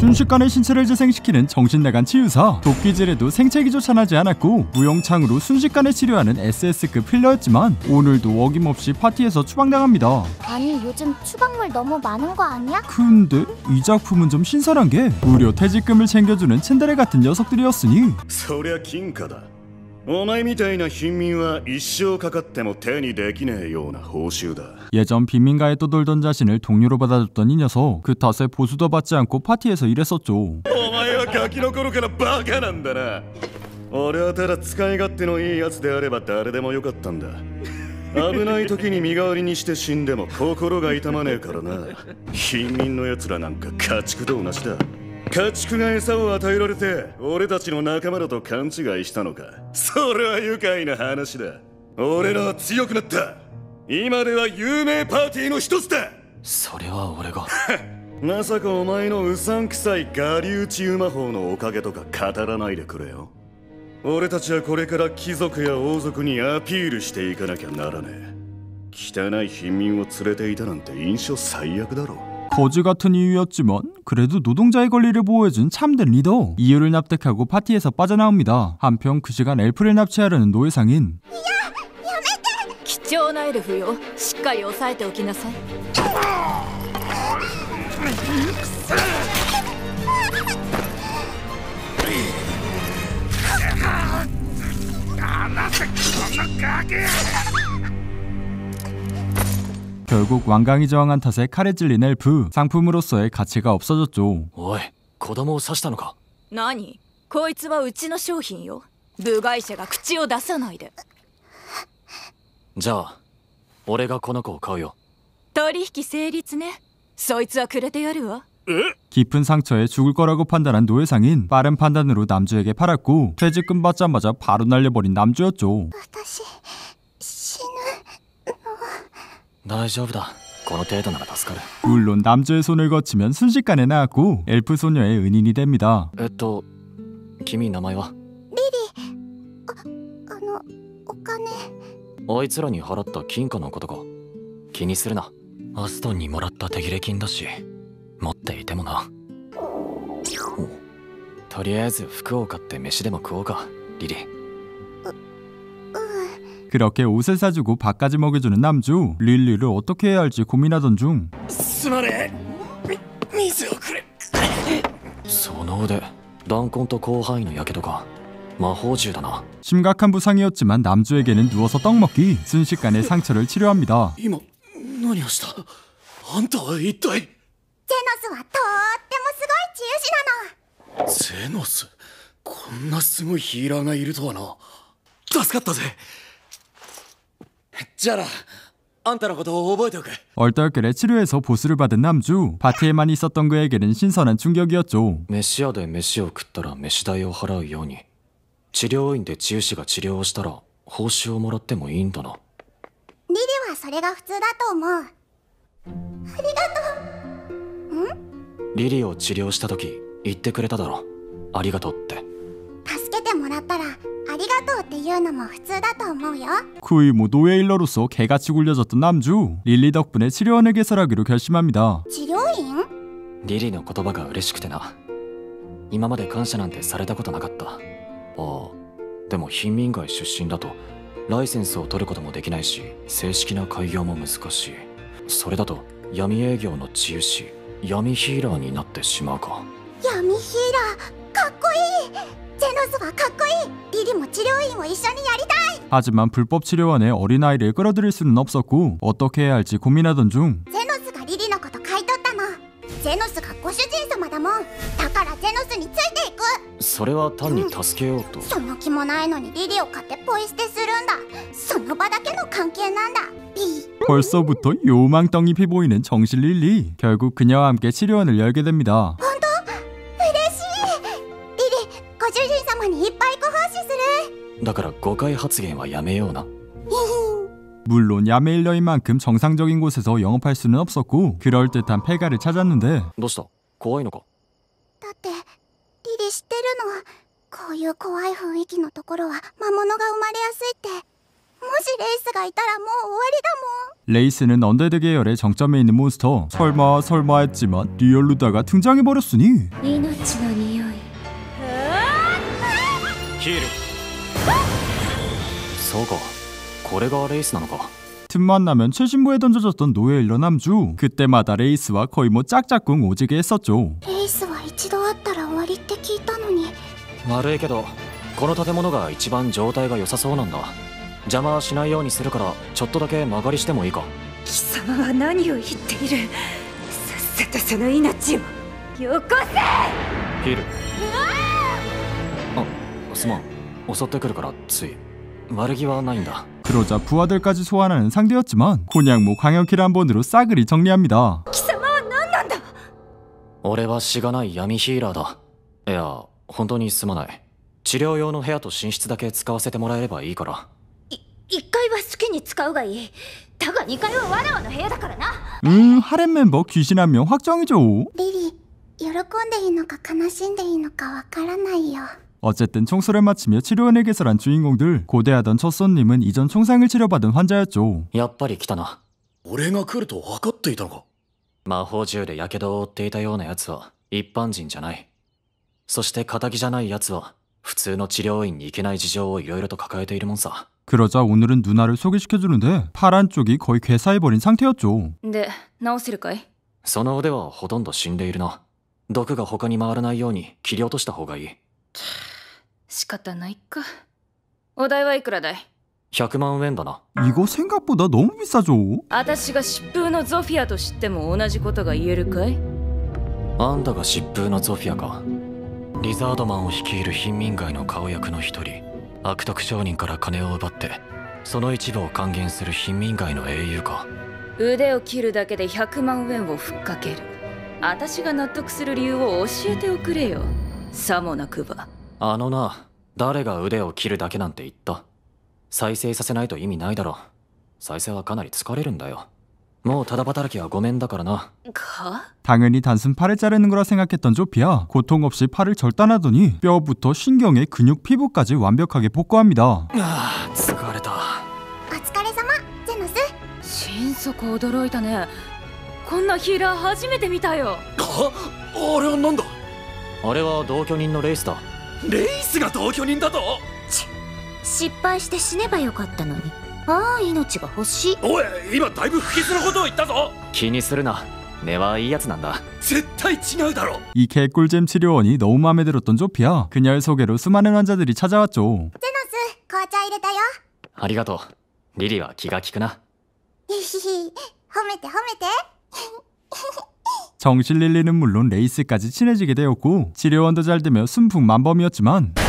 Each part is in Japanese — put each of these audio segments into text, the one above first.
순식간에 신체를 재생시키는 정신나간 치유사. 도끼질에도 생체기조차 나지 않았고 무용창으로 순식간에 치료하는 SS급 힐러였지만 오늘도 어김없이 파티에서 추방당합니다. 아니 요즘 추방물 너무 많은 거 아니야? 근데 이 작품은 좀 신선한 게 무료 퇴직금을 챙겨주는 츤데레 같은 녀석들이었으니 そりゃ金貨だ。お前みたいな貧民は一生かかっても手にできねえような報酬だ。 예전 빈민가에 떠돌던 자신을 동료로 받아줬던 이 녀석, 그 탓에 보수도 받지 않고 파티에서 일했었죠. お前はガキの頃からバカなんだな。俺はただ使い勝手のいいやつであれば誰でもよかったんだ。危ない時に身代わりにして死んでも心が痛まねえからな。貧民のやつらなんか家畜と同じだ。家畜が餌を与えられて俺たちの仲間だと勘違いしたのか。それは愉快な話だ。俺らは強くなった。今では有名パーティーの一つだ。それは俺がまさかお前のうさんくさい我流治癒魔法のおかげとか語らないでくれよ。俺たちはこれから貴族や王族にアピールしていかなきゃならねえ。汚い貧民を連れていたなんて印象最悪だろ。 거지 같은 이유였지만 그래도 노동자의 권리를 보호해준 참된 리더. 이유를 납득하고 파티에서 빠져나옵니다. 한편 그 시간 엘프를 납치하려는 노예상인 貴重なエルフよ、しっかり押さえておきなさい。 결국 완강히 저항한 탓에 칼에 찔린 엘프. 상품으로서의 가치가 없어졌죠. おい、子供を刺したのか。何？こいつはうちの商品よ。部外者が口を出さないで。じゃあ俺がこの子を買うよ。取引成立ね。そいつはくれてやるわ。 깊은 상처에 죽을 거라고 판단한 노예상인 빠른 판단으로 남주에게 팔았고 퇴직금 받자마자 바로 날려버린 남주였죠. 私死ぬ。大丈夫だ、この程度なら助かる。 물론 남주의 손을 거치면 순식간에 나았고 엘프 소녀의 은인이 됩니다. 君名前は？お金。あいつらに払った金貨のことか。気にするな。アストンにもらった手切れ金だし、持っていてもな。とりあえず服を買って飯でも食おうか、リリ。 그렇게 옷을 사주고 밥까지 먹여주는 남주. 릴리를 어떻게 해야 할지 고민하던 중 すまねえ、水をくれ。その腕、弾痕と広範囲のやけどか。魔法銃だな。 심각한 부상이었지만 남주에게는 누워서 떡 먹기. 순식간에 상처를 치료합니다. 今何をした？あんたは一体。ゼノスはとってもすごい治癒士なの。ゼノス、こんなすごいヒーラーがいるとはな。助かったぜ。じゃあな、あんたのことを覚えておく。 얼떨결에 치료해서 보수를 받은 남주. 파티에만 있었던 그에게는 신선한 충격이었죠. 飯屋で飯を食ったら飯代を払うように、治療院で治癒士が治療をしたら報酬をもらってもいいんだな。リリはそれが普通だと思う。ありがとう。リリを治療した時言ってくれただろ、ありがとうって。助けてもらったらありがとうって言うのも普通だと思うよ。 거의 뭐 노예일러로서 개같이 굴려졌던 남주. 릴리 덕분에 치료원을 개설하기로 결심합니다. 治療院？リリの言葉が嬉しくてな。今まで感謝なんてされたことなかった。ああ、でも貧民街出身だとライセンスを取ることもできないし、正式な開業も難しい。それだと闇営業の治癒士、闇ヒーラーになってしまうか。闇ヒーラー、かっこいい。ゼノスはかっこいい。リリも治療院を一緒にやりたい。 하지만 불법 치료원에 어린아이를 끌어들일 수는 없었고 어떻게 해야 할지 고민하던 중 ゼノスがリリのこと買い取ったの。ゼノスがご主人様だもん。だからゼノスについていく。それは単に助けようと。その気もないのにリリを買ってポイ捨てするんだ。その場だけの関係なんだ。ピー。 벌써부터 요망떡잎이 보이는 정실 릴리. 결국 그녀와 함께 치료원을 열게 됩니다. 本当？嬉しい。リリ、ご主人様にいっぱいご奉仕する。だから誤解発言はやめような。 물론 야매일러인 만큼 정상적인 곳에서 영업할 수는 없었고 그럴듯한 폐가를 찾았는데 どうした？怖いのか？だってリリ知ってるの。こういう怖い雰囲気のところは魔物が生まれやすいって。もしレイスがいたらもう終わりだもん。 레이스는 언데드 계열의 정점에 있는 몬스터. 설마 했지만 리얼루다가 등장해버렸으니 命の匂いヒールそうかこれがレイスなのか 틈만 나면 최신부에 던져졌던 노예일러 남주. 그때마다 레이스와 거의 뭐 짝짝꿍 오지게 했었죠. レイスは一度会ったら終わりって聞いたのに悪いけどこの建物が一番状態が良さそうなんだ邪魔はしないようにするからちょっとだけ間借りしてもいいか貴様は何を言っているさっさとその命をよこせヒールあすまん襲ってくるからつい悪気はないんだ 그러자 부하들까지 소환하는 상대였지만 곤양 뭐 광역킬 한 번으로 싸그리 정리합니다. 貴様は何なんだ俺はしがない闇ヒーラーだいや本当にすまない治療用の部屋と寝室だけ使わせてもらえればいいから1階は好きに使うがいいだが2階はわらわの部屋だからな하렘 멤버 귀신 한 명 확정이죠. リリ喜んでいいのか悲しんでいいのかわからないよ 어쨌든 청소를 마치며 치료원을 개설한 주인공들. 고대하던 첫 손님은 이전 총상을 치료받은 환자였죠. やっぱり来たな俺が来ると分かっていたのか魔法銃で火傷を負っていたようなやつは一般人じゃないそして仇じゃないやつは普通の治療院に行けない事情をいろいろと抱えているもんさ 그러자 오늘은 누나를 소개시켜주는데 파란 쪽이 거의 괴사해버린 상태였죠. で治せるかいその腕はほとんど死んでいるな毒が他に回らないように切り落とした方がいい仕方ないかお代はいくらだい100万円だな 이거 생각보다 너무 비싸죠. 私が疾風のゾフィアと知っても同じことが言えるかいあんたが疾風のゾフィアかリザードマンを率いる貧民街の顔役の一人悪徳商人から金を奪ってその一部を還元する貧民街の英雄か腕を切るだけで100万円をふっかける私が納得する理由を教えておくれよさもなくばあのな誰が腕を切るだけなんて言った再生させないと意味ないだろ再生はかなり疲れるんだよもうただ働きはごめんだからな 당연히 단순 팔을 자르는 거라 생각했던 조피아. 고통 없이 팔을 절단하더니 뼈부터 신경에 근육 피부까지 완벽하게 복구합니다. 疲れたお疲れ様ゼノス心底驚いたねこんなヒーラー初めて見たよあれはなんだあれは同居人のレイスだレイスが同居人だと失敗して死ねばよかったのにああ命が欲しいおい今だいぶ不吉なことを言ったぞ気にするな根はいいやつなんだ絶対違うだろ 이 개꿀잼 치료원이 너무 마음에 들었던 조피아. 그녀의 소개로 수많은 환자들이 찾아왔죠. ゼノス紅茶入れたよありがとうリリは気が利くなひひひ褒めて褒めて 정실 릴리는 물론 레이스까지 친해지게 되었고 치료원도 잘 되며 순풍만범이었지만 貴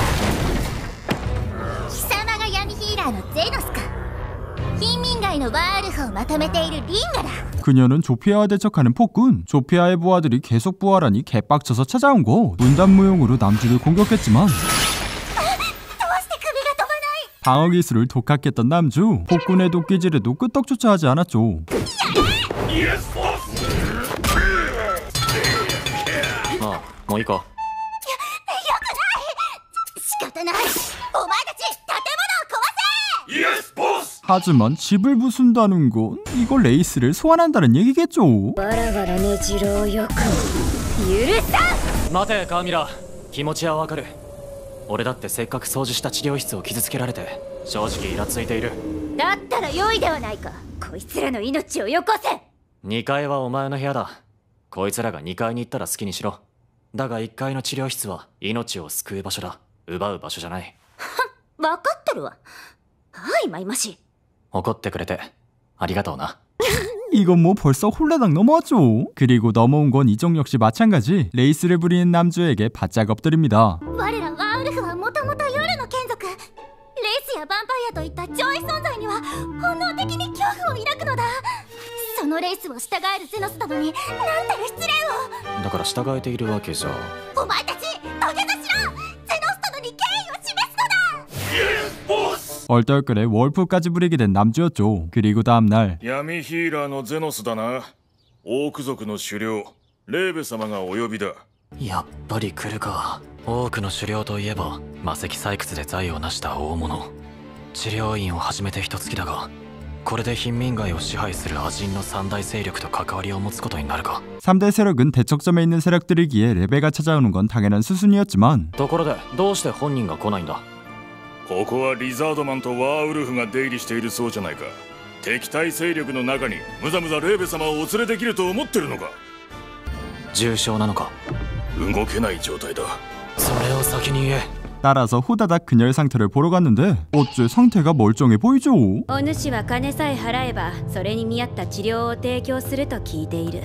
様が闇ヒーラーのゼノスか貧民街のワールフをまとめているリンガだ 그녀는 조피아와 대척하는 폭군. 조피아의 부하들이 계속 부활하니 개빡쳐서 찾아온 거. 문단무용으로 남주를 공격했지만 どうして首が飛ばない 방어 기술을 독학했던 남주. 폭군의 도끼질에도 끄떡조차 하지 않았죠. まあもういいか仕方ないお前たち建物を壊せイエスボス 하지만 집을 부순다는 건 이거 레이스를 소환한다는 얘기겠죠. わらわらの次郎よく許さん待てカーミラ気持ちはわかる俺だってせっかく掃除した治療室を傷つけられて正直イラついているだったら良いではないかこいつらの命をよこせ2階はお前の部屋だこいつらが2階に行ったら好きにしろだが1階の治療室は命を救う場所だ奪う場所じゃない分かってるわはいまいまし怒ってくれてありがとうな 이건 뭐 벌써 홀라당 넘어왔죠. 그리고 넘어온 건 이종 역시 마찬가지. 레이스를 부리는 남주에게 바짝 엎드립니다. 我らワールフはもともと夜の眷属レイスやヴァンパイアといった上位存在には本能的に恐怖を抱くのだそのレイスを従えるゼノス殿になんて失礼をだから従えているわけじゃお前たち土下座しろゼノス殿に敬意を示すのだ 얼떨결에 월프까지 부리게 된 남주였죠. 그리고 다음날 闇ヒーラーのゼノスだなオーク族の首領レーベ様がお呼びだやっぱり来るか多くの狩猟といえば魔石採掘で財を成した大物治療院を始めて一月だがこれで貧民街を支配するアジンの三大勢力と関わりを持つことになるか。 3대 세력은 대척점에 있는 세력들이기에 레베가 찾아오는 건 당연한 수순이었지만 ところでどうして本人が来ないんだ。ここはリザードマンとワーウルフが出入りしているそうじゃないか。敵対勢力の中にむざむざレーベ様をお連れできると思ってるのか。重傷なのか。動けない状態だ。それを先に言え。 따라서 후다닥 그녀의 상태를 보러 갔는데 어째 상태가 멀쩡해 보이죠? お主は金さえ払えばそれに見合った治療を提供すると聞いている。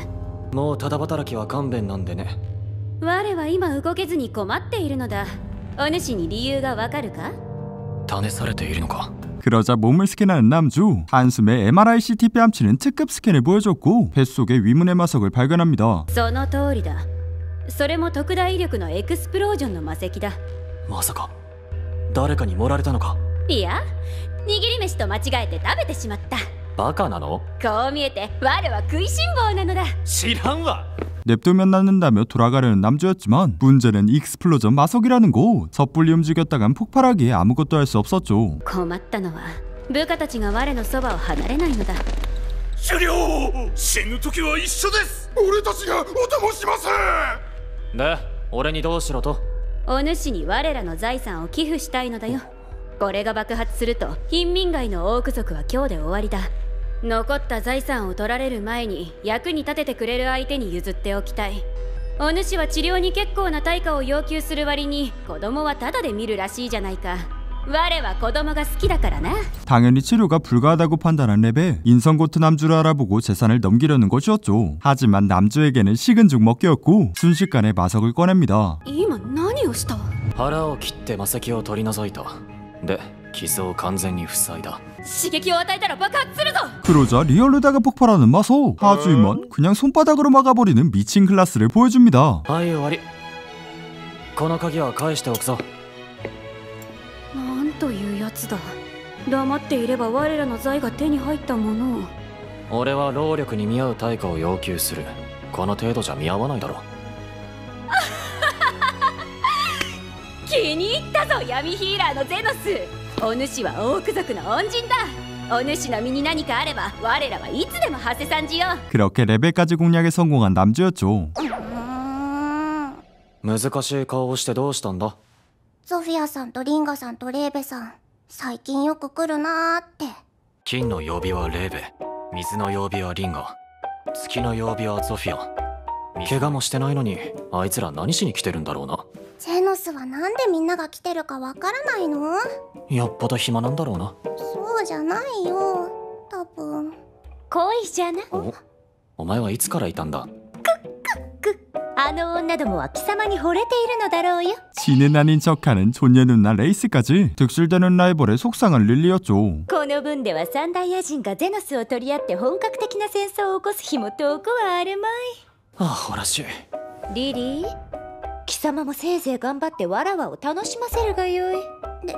もうただ働きは勘弁なんでね。我は今動けずに困っているのだ。お主に理由がわかるか？試されているのか。 그러자 몸을 스캔하는 남주, 한숨에 MRI CT 뺨치는 특급 스캔을 보여줬고 뱃속에 위문의 마석을 발견합니다. その通りだ。それも特大威力のエクスプロージョンの魔石だ。まさか誰かに盛られたのか。いや、握り飯と間違えて食べてしまった。バカなの。こう見えて我は食いしん坊なのだ。知らんわ。 냅두면 낫는다며 돌아가려는 남주였지만 문제는 익스플로전 마석이라는 곳. 섣불리 움직였다간 폭발하기에 아무것도 할 수 없었죠. 困ったのは部下たちが我のそばを離れないのだ。終了。死ぬ時は一緒です。俺たちがお供します。で、俺にどうしろと。お主に我らの財産を寄付したいのだよ。これが爆発すると貧民街のオーク族は今日で終わりだ。残った財産を取られる前に役に立ててくれる相手に譲っておきたい。お主は治療に結構な対価を要求する割に子供はタダで見るらしいじゃないか。我は子供が好きだからな。 당연히 치료가 불가하다고 판단한 랩에 인성고트 남주를 알아보고 재산을 넘기려는 것이었죠. 하지만 남주에게는 식은 죽 먹기였고 순식간에 마석을 꺼냅니다. 今何をした？腹を切って魔石を取り除いた。で、傷を完全に塞いだ。刺激を与えたら爆発するぞ。 그러자 리얼르다가 폭발하는 마석. 하지만 그냥 손바닥으로 막아버리는 미친 클라스를 보여줍니다. はい終わり。この鍵は返しておくぞ。なんというやつだ。黙っていれば我らの財が手に入ったものを。俺は労力に見合う対価を要求する。この程度じゃ見合わないだろ。気に入ったぞ闇ヒーラーのゼノス。お主はオーク族の恩人だ。お主の身に何かあれば我らはいつでもハセさんじよ。 그렇게 레벨까지 공략에 성공한 남주였죠. 難しい顔をしてどうしたんだ。ゾフィアさんとリンガさんとレーベさん、最近よく来るなーって。金の曜日はレーベ、水の曜日はリンガ、月の曜日はゾフィア。怪我もしてないのにあいつら何しに来てるんだろうな。ゼノスはなんでみんなが来てるかわからないの？よっぽど暇なんだろうな。そうじゃないよ、多分。恋じゃな。お前はいつからいたんだ。あの女どもは貴様に惚れているのだろうよ。 지는 아닌 척하는 존예 누나 레이스까지. 득실되는 라이벌에 속상한 릴리였죠. この分では三大野人がゼノスを取り合って本格的な戦争を起こす日も遠くはあるまい。ああ、ほらしい。リリー、貴様もせいぜい頑張ってわらわを楽しませるがよい。で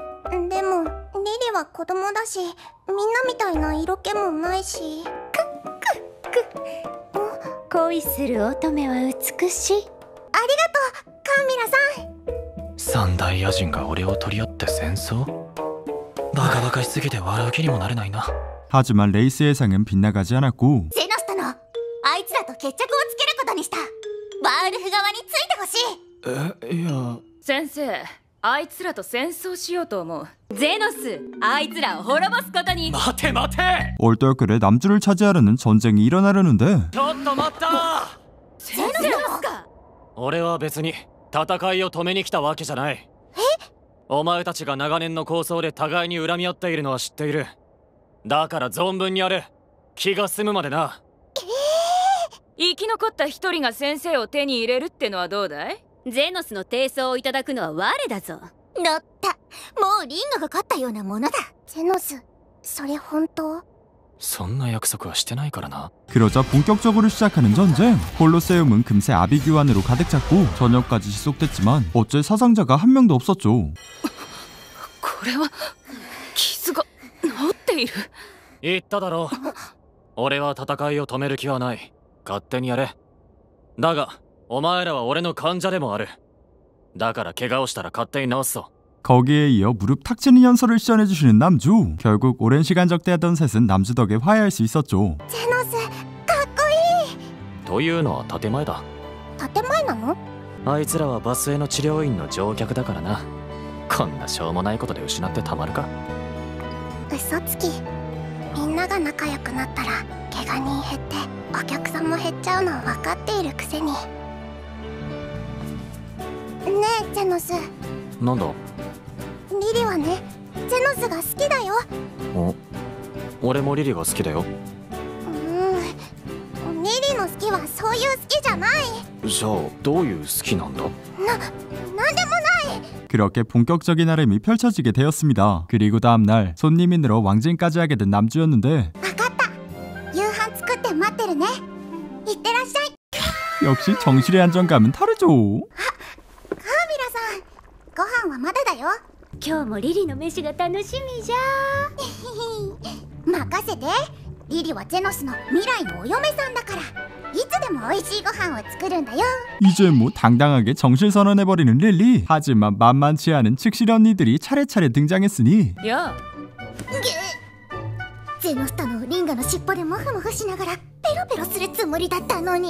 もリリは子供だし、みんなみたいな色気もないし。恋する乙女は美しい。ありがとうカミラさん。三大野人が俺を取り合って戦争。バカバカしすぎて笑う気にもなれないな。 하지만 레이스 예상은 빗나가지 않았고 ゼノスとのあいつらと決着をつけることにした。ワールフ側についてほしい。いや、先生、あいつらと戦争しようと思う。ゼノス、あいつらを滅ぼすことに。待て待て。 얼떨결에 남주를 차지하려는 전쟁이 일어나려는데 ちょっと待った。先生か。俺は別に戦いを止めに来たわけじゃない。お前たちが長年の抗争で互いに恨み合っているのは知っている。だから存分にやれ。気が済むまでな。生き残った一人が先生を手に入れるってのはどうだい？ゼノスの提訴をいただくのは我だぞ。乗った。もうリンガが勝ったようなものだ。ゼノス、それ本当？そんな約束はしてないからな。 그러자 본격적으로 시작하는 전쟁. 콜로세움은 금세 아비규환으로 가득 찼고 저녁까지 지속됐지만 어째 사상자가 한 명도 없었죠. これは傷が治っている。言っただろう。俺は戦いを止める気はない。勝手にやれ。だがお前らは俺の患者でもある。だから怪我をしたら勝手に治すぞ。 거기에 이어 무릎 탁 치는 연설을 시전해주시는 남주. 결국 오랜 시간 적대하던 셋은 남주 덕에 화해할 수 있었죠. ゼノスかっこいい。というのは建前だ。建前なの？あいつらはバスへの治療院の乗客だからな。こんなしょうもないことで失ってたまるか。嘘つき。みんなが仲良くなったら怪我人減ってお客さんも減っちゃうのは分かっているくせに。ねえゼノス、なんだ。リリはね、ゼノスが好きだよ。お、俺もリリが好きだよ。リリの好きはそういう好きじゃない。じゃあどういう好きなんだ。なんでもない。 그렇게 본격적인 harem이 펼쳐지게 되었습니다. 그리고 다음날 손님이 늘어 왕진까지 하게 된 남주였는데 分かった。夕飯作って待ってるね。いってらっしゃい。 역시 정실의 안정감은 다르죠. カーミラさん、ご飯はまだだよ。今日もリリの飯が楽しみじゃ。任せて。リリはゼノスの未来のお嫁さんだから、いつでも美味しいご飯を作るんだよ。 이제 뭐 당당하게 정실 선언해버리는 릴리. 하지만 만만치 않은 측실 언니들이 차례차례 등장했으니 やゼノスとのリンガの尻尾でモフモフしながらペロペロするつもりだったのに。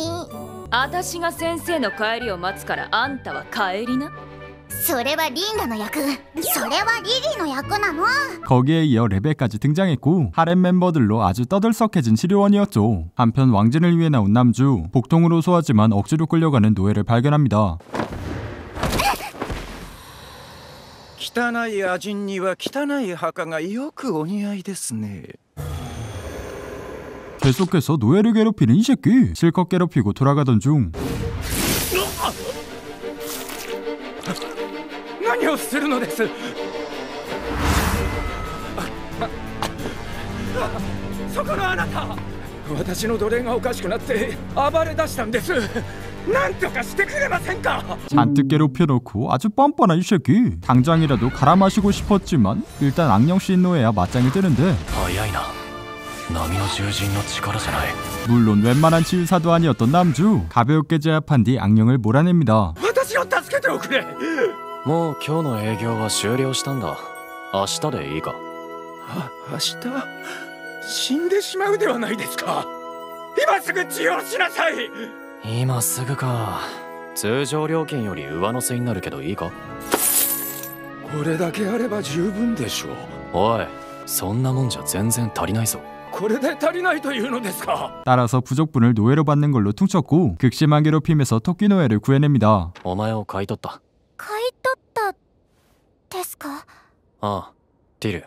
あたしが先生の帰りを待つからあんたは帰りな。それはリンガの役、それはリリの役なの。 거기에 이어 레벨까지 등장했고 하렘 멤버들로 아주 떠들썩해진 치료원이었죠. 한편 왕진을 위해 나온 남주. 복통으로 소하지만 억지로 끌려가는 노예를 발견합니다. 汚い亜人には汚い墓がよくお似合いですね。 계속해서 노예를 괴롭히는 이 새끼. 실컷 괴롭히고 돌아가던 중 何をするのです。そこのあなた、私の奴隷がおかしくなって暴れ出したんです。なんとかしてくれませんか。 잔뜩 괴롭혀놓고 아주 뻔뻔한 이 새끼. 당장이라도 갈아마시고 싶었지만 일단 악령씨인 노예야 맞짱이 뜨는데 早いな。波の獣人の力じゃない。 물론 웬만한 치유사도 아니었던 남주. 가볍게 제압한 뒤 악령을 몰아냅니다. 私を助けておくれ。もう今日の営業は終了したんだ。明日でいいか。明日死んでしまうではないですか。今すぐ治療しなさい。今すぐか。通常料金より上乗せになるけどいいか。これだけあれば十分でしょう。おい、そんなもんじゃ全然足りないぞ。これで足りないというのですか。 따라서 부족분을 노예로 받는 걸로 퉁쳤고 극심한 괴롭힘에서 토끼 노예를 구해냅니다. お前を買い取った。買い取ったですか？ああ、ティル、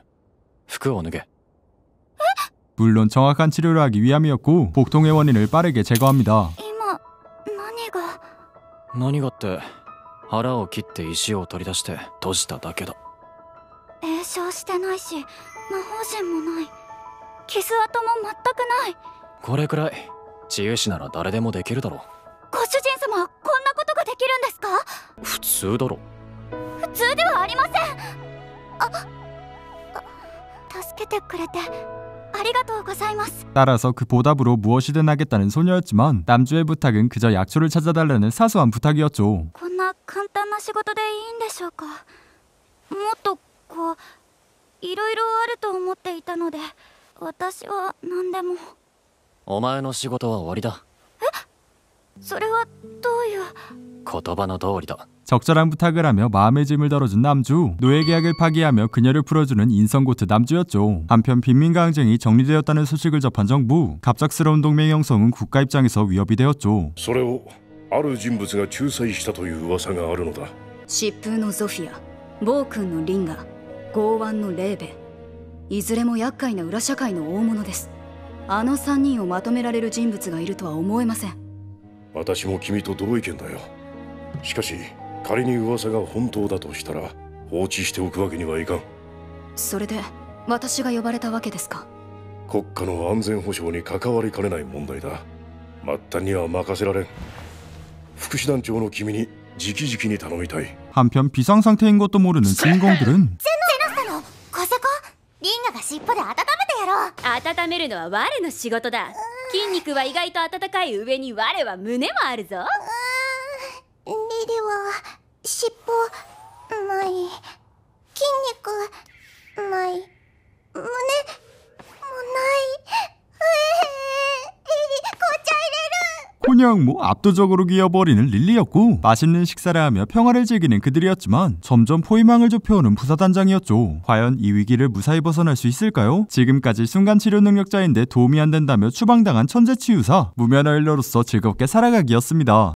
服を脱げ。 물론 정확한 치료를 하기 위함이었고 복통의 원인을 빠르게 제거합니다. 今何が？何がって腹を切って石を取り出して閉じただけだ。炎症してないし魔法陣もない。傷跡も全くない。これくらい治癒士なら誰でもできるだろう。ご主人様はこんなことができるんですか？普通だろ。普通ではありません。助けてくれてありがとうございます。 따라서 그 보답으로 무엇이든 하겠다는 소녀였지만 남주의 부탁은 그저 약초를 찾아달라는 사소한 부탁이었죠. こんな簡単な仕事でいいんでしょうか？もっとこういろいろあると思っていたので、私は何でも。お前の仕事は終わりだ。それはどういう？言葉の通りだ。 적절한 부탁을 하며 마음의 짐을 덜어준 남주. 노예 계약을 파기하며 그녀를 풀어주는 인성고트 남주였죠. 한편 빈민가 항쟁이 정리되었다는 소식을 접한 정부. 갑작스러운 동맹 형성은 국가 입장에서 위협이 되었죠. それをある人物が仲裁したという噂があるのだ。疾風のゾフィア、暴君のリンガ、剛腕のレーベン、いずれも厄介な裏社会の大物です。あの3人をまとめられる人物がいるとは思えません。私も君と同意見だよ。しかし仮に噂が本当だとしたら放置しておくわけにはいかん。それで私が呼ばれたわけですか？国家の安全保障に関わりかねない問題だ。末端には任せられん。副師団長の君に直々に頼みたい。 한편 비상 상태인 것도 모르는 주인공들은 ゼノスのコセコ、リンガが尻尾で温めてやろう。温めるのは我の仕事だ。筋肉は意外と温かい上に我は胸もあるぞ。リリは尻尾ない。肉ない胸もない紅茶入れる 그냥 뭐 압도적으로 기어버리는 릴리였고 맛있는 식사를 하며 평화를 즐기는 그들이었지만 점점 포위망을 좁혀오는 부사단장이었죠. 과연 이 위기를 무사히 벗어날 수 있을까요? 지금까지 순간치료 능력자인데 도움이 안 된다며 추방당한 천재치유사 무면허 일러로서 즐겁게 살아가기였습니다.